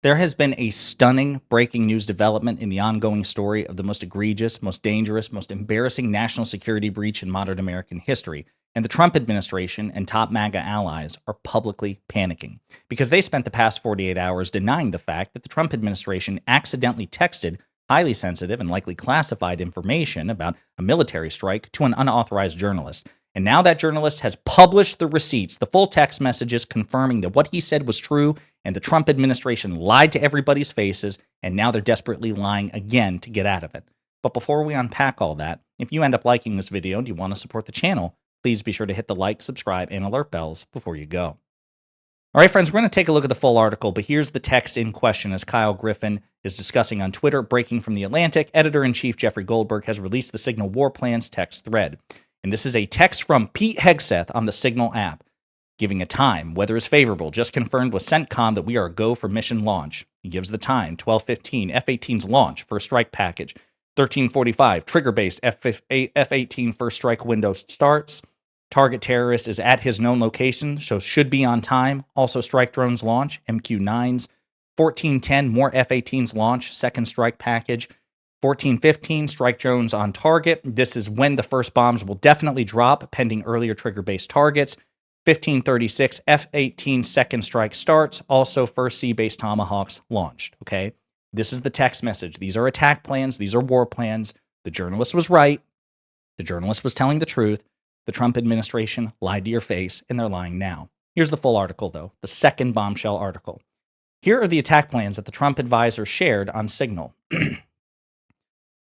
There has been a stunning breaking news development in the ongoing story of the most egregious, most dangerous, most embarrassing national security breach in modern American history. And the Trump administration and top MAGA allies are publicly panicking because they spent the past 48 hours denying the fact that the Trump administration accidentally texted highly sensitive and likely classified information about a military strike to an unauthorized journalist. And now that journalist has published the receipts, the full text messages confirming that what he said was true, and the Trump administration lied to everybody's faces, and now they're desperately lying again to get out of it. But before we unpack all that, if you end up liking this video and you want to support the channel, please be sure to hit the like, subscribe, and alert bells before you go. All right, friends, we're going to take a look at the full article, but here's the text in question as Kyle Griffin is discussing on Twitter. Breaking from The Atlantic, editor-in-chief Jeffrey Goldberg has released the Signal War Plans text thread. And this is a text from Pete Hegseth on the Signal app, giving a time. Weather is favorable. Just confirmed with CENTCOM that we are a go for mission launch. He gives the time, 12:15, F-18's launch, first strike package. 13:45, trigger-based F-18 first strike window starts. Target terrorist is at his known location, so should be on time. Also strike drones launch, MQ-9s. 14:10, more F-18s launch, second strike package. 14:15, strike drones on target. This is when the first bombs will definitely drop, pending earlier trigger-based targets. 15:36, F-18 second strike starts. Also, first sea-based Tomahawks launched. Okay, this is the text message. These are attack plans. These are war plans. The journalist was right. The journalist was telling the truth. The Trump administration lied to your face, and they're lying now. Here's the full article, though, the second bombshell article. Here are the attack plans that the Trump advisor shared on Signal.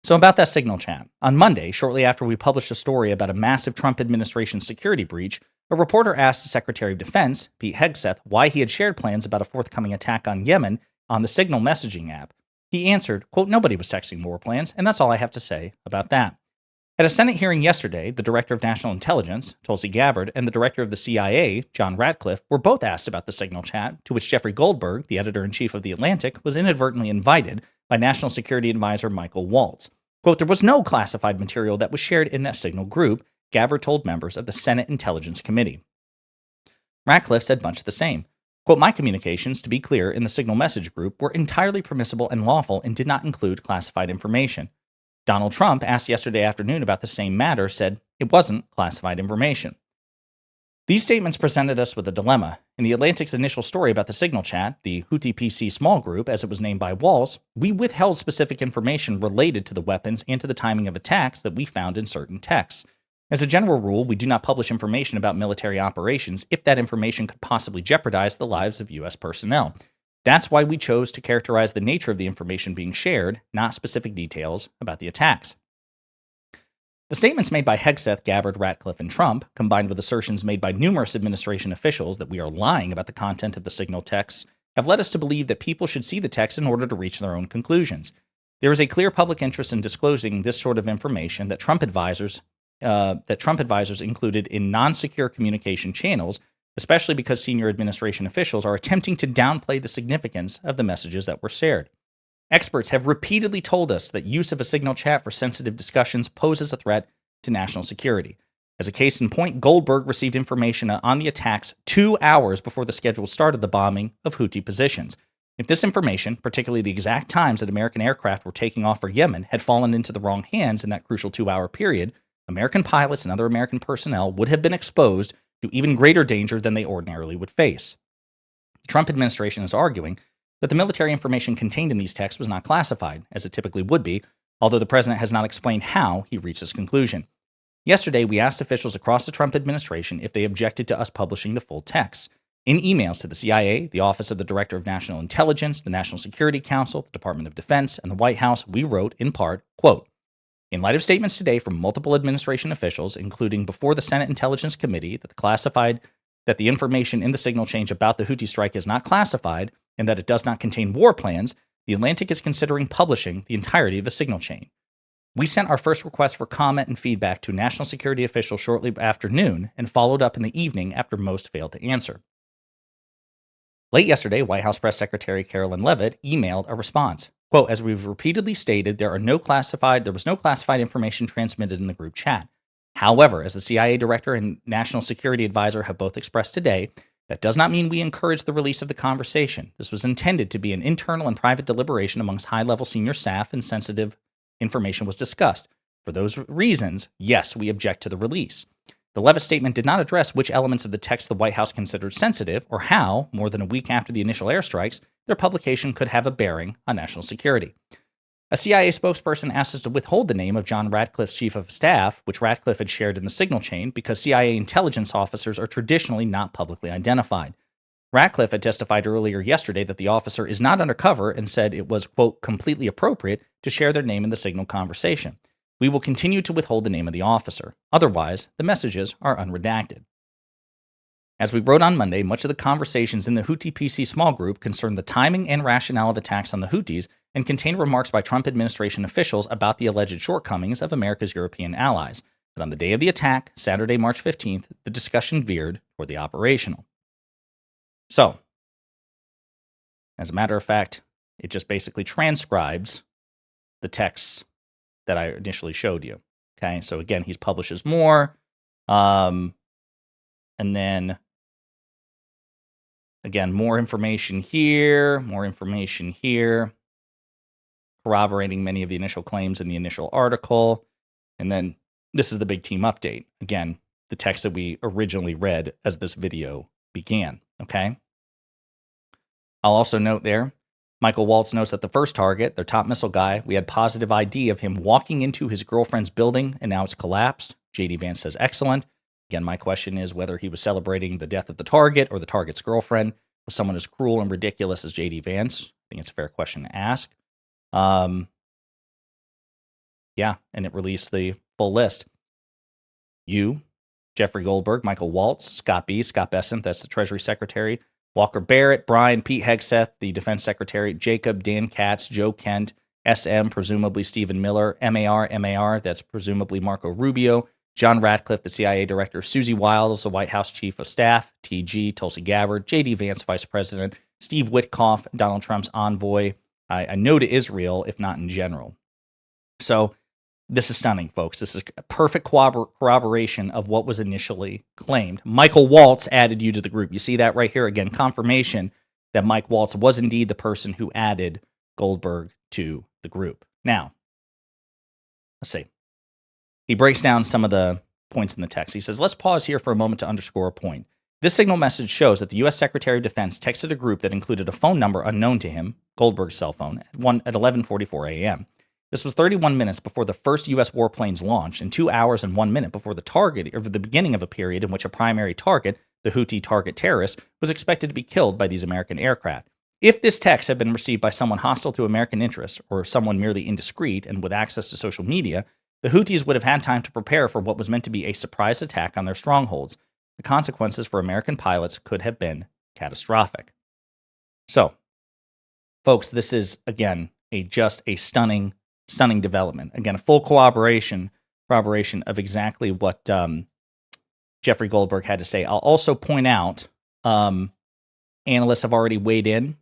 So about that Signal chat. On Monday, shortly after we published a story about a massive Trump administration security breach, a reporter asked the Secretary of Defense, Pete Hegseth, why he had shared plans about a forthcoming attack on Yemen on the Signal messaging app. He answered, quote, nobody was texting war plans, and that's all I have to say about that. At a Senate hearing yesterday, the Director of National Intelligence, Tulsi Gabbard, and the Director of the CIA, John Ratcliffe, were both asked about the Signal chat, to which Jeffrey Goldberg, the editor-in-chief of The Atlantic, was inadvertently invited by National Security Advisor Michael Waltz. Quote, there was no classified material that was shared in that Signal group, Gabbard told members of the Senate Intelligence Committee. Ratcliffe said much the same. Quote, my communications, to be clear, in the Signal message group were entirely permissible and lawful and did not include classified information. Donald Trump, asked yesterday afternoon about the same matter, said it wasn't classified information. These statements presented us with a dilemma. In The Atlantic's initial story about the Signal chat, the Houthi PC small group, as it was named by Waltz, we withheld specific information related to the weapons and to the timing of attacks that we found in certain texts. As a general rule, we do not publish information about military operations if that information could possibly jeopardize the lives of U.S. personnel. That's why we chose to characterize the nature of the information being shared, not specific details about the attacks. The statements made by Hegseth, Gabbard, Ratcliffe, and Trump, combined with assertions made by numerous administration officials that we are lying about the content of the Signal texts, have led us to believe that people should see the text in order to reach their own conclusions. There is a clear public interest in disclosing this sort of information that Trump advisors included in non-secure communication channels, especially because senior administration officials are attempting to downplay the significance of the messages that were shared. Experts have repeatedly told us that use of a Signal chat for sensitive discussions poses a threat to national security. As a case in point, Goldberg received information on the attacks 2 hours before the scheduled start of the bombing of Houthi positions. If this information, particularly the exact times that American aircraft were taking off for Yemen, had fallen into the wrong hands in that crucial 2-hour period, American pilots and other American personnel would have been exposed to even greater danger than they ordinarily would face. The Trump administration is arguing that the military information contained in these texts was not classified, as it typically would be, although the president has not explained how he reached this conclusion. Yesterday, we asked officials across the Trump administration if they objected to us publishing the full texts. In emails to the CIA, the Office of the Director of National Intelligence, the National Security Council, the Department of Defense, and the White House, we wrote, in part, quote, in light of statements today from multiple administration officials, including before the Senate Intelligence Committee, that the information in the Signal change about the Houthi strike is not classified and that it does not contain war plans, The Atlantic is considering publishing the entirety of the Signal chain. We sent our first request for comment and feedback to national security officials shortly after noon and followed up in the evening after most failed to answer. Late yesterday, White House Press Secretary Carolyn Leavitt emailed a response. Quote, as we've repeatedly stated, there was no classified information transmitted in the group chat. However, as the CIA director and national security advisor have both expressed today, That does not mean we encourage the release of the conversation. This was intended to be an internal and private deliberation amongst high-level senior staff, and sensitive information was discussed. For those reasons, yes, we object to the release. The Levitt statement did not address which elements of the text the White House considered sensitive, or how, more than a week after the initial airstrikes, their publication could have a bearing on national security. A CIA spokesperson asked us to withhold the name of John Ratcliffe's chief of staff, which Ratcliffe had shared in the signal chain, because CIA intelligence officers are traditionally not publicly identified. Ratcliffe had testified earlier yesterday that the officer is not undercover and said it was, quote, completely appropriate to share their name in the signal conversation. We will continue to withhold the name of the officer. Otherwise, the messages are unredacted. As we wrote on Monday, much of the conversations in the Houthi PC small group concerned the timing and rationale of attacks on the Houthis and contained remarks by Trump administration officials about the alleged shortcomings of America's European allies. But on the day of the attack, Saturday, March 15th, the discussion veered toward the operational. So, as a matter of fact, it just basically transcribes the texts that I initially showed you. Okay, so again, he publishes more. And then, again, more information here, corroborating many of the initial claims in the initial article. And then this is the big team update. Again, the text that we originally read as this video began. Okay. I'll also note there, Michael Waltz notes that the first target, their top missile guy, we had positive ID of him walking into his girlfriend's building, and now it's collapsed. J.D. Vance says, excellent. Again, my question is whether he was celebrating the death of the target or the target's girlfriend. Was someone as cruel and ridiculous as J.D. Vance? I think it's a fair question to ask. Yeah, and it released the full list. Jeffrey Goldberg, Michael Waltz, Scott Bessent, that's the Treasury Secretary, Walker Barrett, Brian, Pete Hegseth, the Defense Secretary, Jacob, Dan Katz, Joe Kent, SM, presumably Stephen Miller, MAR, that's presumably Marco Rubio, John Ratcliffe, the CIA Director, Susie Wiles, the White House Chief of Staff, TG, Tulsi Gabbard, J.D. Vance, Vice President, Steve Witkoff, Donald Trump's envoy, I know to Israel, if not in general. So this is stunning, folks. This is a perfect corroboration of what was initially claimed. Michael Waltz added you to the group. You see that right here again, confirmation that Mike Waltz was indeed the person who added Goldberg to the group. Now, let's see. He breaks down some of the points in the text. He says, let's pause here for a moment to underscore a point. This signal message shows that the U.S. Secretary of Defense texted a group that included a phone number unknown to him, Goldberg's cell phone, at 11:44 a.m. This was 31 minutes before the first U.S. warplanes launched and 2 hours and 1 minute before the beginning of a period in which a primary target, the Houthi target terrorist, was expected to be killed by these American aircraft. If this text had been received by someone hostile to American interests or someone merely indiscreet and with access to social media, the Houthis would have had time to prepare for what was meant to be a surprise attack on their strongholds. The consequences for American pilots could have been catastrophic. So, folks, this is, again, just a stunning development. Again, a full corroboration of exactly what Jeffrey Goldberg had to say. I'll also point out, analysts have already weighed in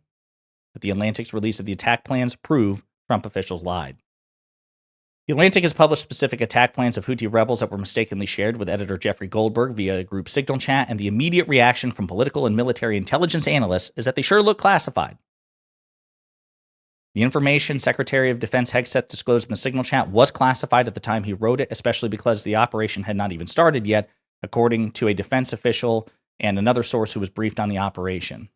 that the Atlantic's release of the attack plans prove Trump officials lied. The Atlantic has published specific attack plans of Houthi rebels that were mistakenly shared with editor Jeffrey Goldberg via a group signal chat, and the immediate reaction from political and military intelligence analysts is that they sure look classified. The information Secretary of Defense Hegseth disclosed in the signal chat was classified at the time he wrote it, especially because the operation had not even started yet, according to a defense official and another source who was briefed on the operation.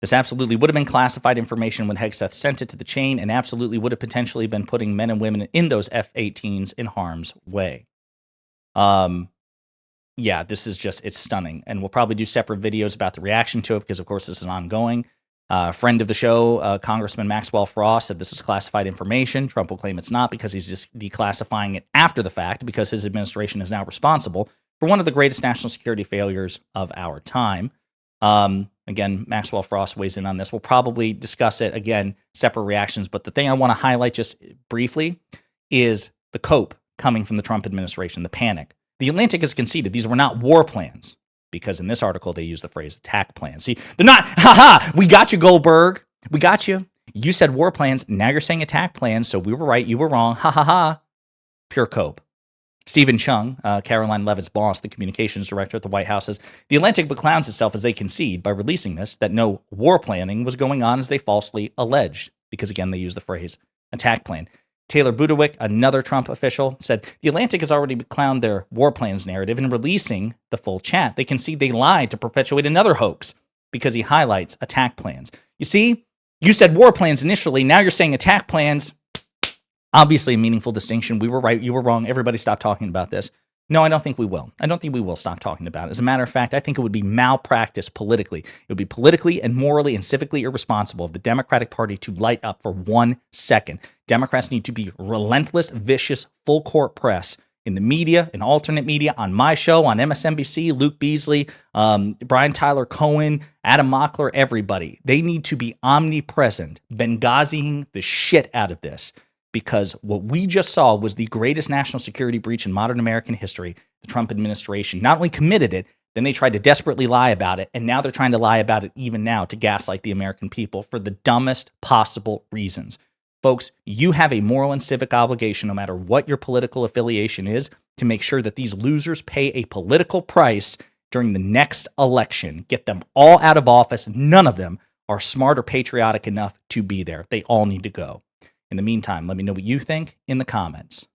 This absolutely would have been classified information when Hegseth sent it to the chain, and absolutely would have potentially been putting men and women in those F-18s in harm's way. Yeah, this is just, it's stunning. And we'll probably do separate videos about the reaction to it because, of course, this is ongoing. Friend of the show, Congressman Maxwell Frost, said this is classified information. Trump will claim it's not because he's just declassifying it after the fact because his administration is now responsible for one of the greatest national security failures of our time. Again, Maxwell Frost weighs in on this. We'll probably discuss it again, separate reactions. But the thing I want to highlight just briefly is the cope coming from the Trump administration, the panic. The Atlantic has conceded these were not war plans because in this article, they use the phrase attack plans. See, they're not, we got you, Goldberg. We got you. You said war plans. Now you're saying attack plans. So we were right. You were wrong. Pure cope. Stephen Chung, Caroline Levitt's boss, the communications director at the White House, says the Atlantic beclowns itself as they concede by releasing this that no war planning was going on as they falsely alleged, because again, they use the phrase attack plan. Taylor Budewick, another Trump official, said the Atlantic has already beclowned their war plans narrative in releasing the full chat. They concede they lied to perpetuate another hoax because he highlights attack plans. You see, you said war plans initially. Now you're saying attack plans. Obviously, a meaningful distinction. We were right. You were wrong. Everybody stop talking about this. No, I don't think we will. I don't think we will stop talking about it. As a matter of fact, I think it would be malpractice politically. It would be politically and morally and civically irresponsible of the Democratic Party to light up for 1 second. Democrats need to be relentless, vicious, full court press in the media, in alternate media, on my show, on MSNBC, Luke Beasley, Brian Tyler Cohen, Adam Mockler, everybody. They need to be omnipresent, Benghaziing the shit out of this. Because what we just saw was the greatest national security breach in modern American history. The Trump administration not only committed it, then they tried to desperately lie about it, and now they're trying to lie about it even now to gaslight the American people for the dumbest possible reasons. Folks, you have a moral and civic obligation, no matter what your political affiliation is, to make sure that these losers pay a political price during the next election. Get them all out of office. None of them are smart or patriotic enough to be there. They all need to go. In the meantime, let me know what you think in the comments.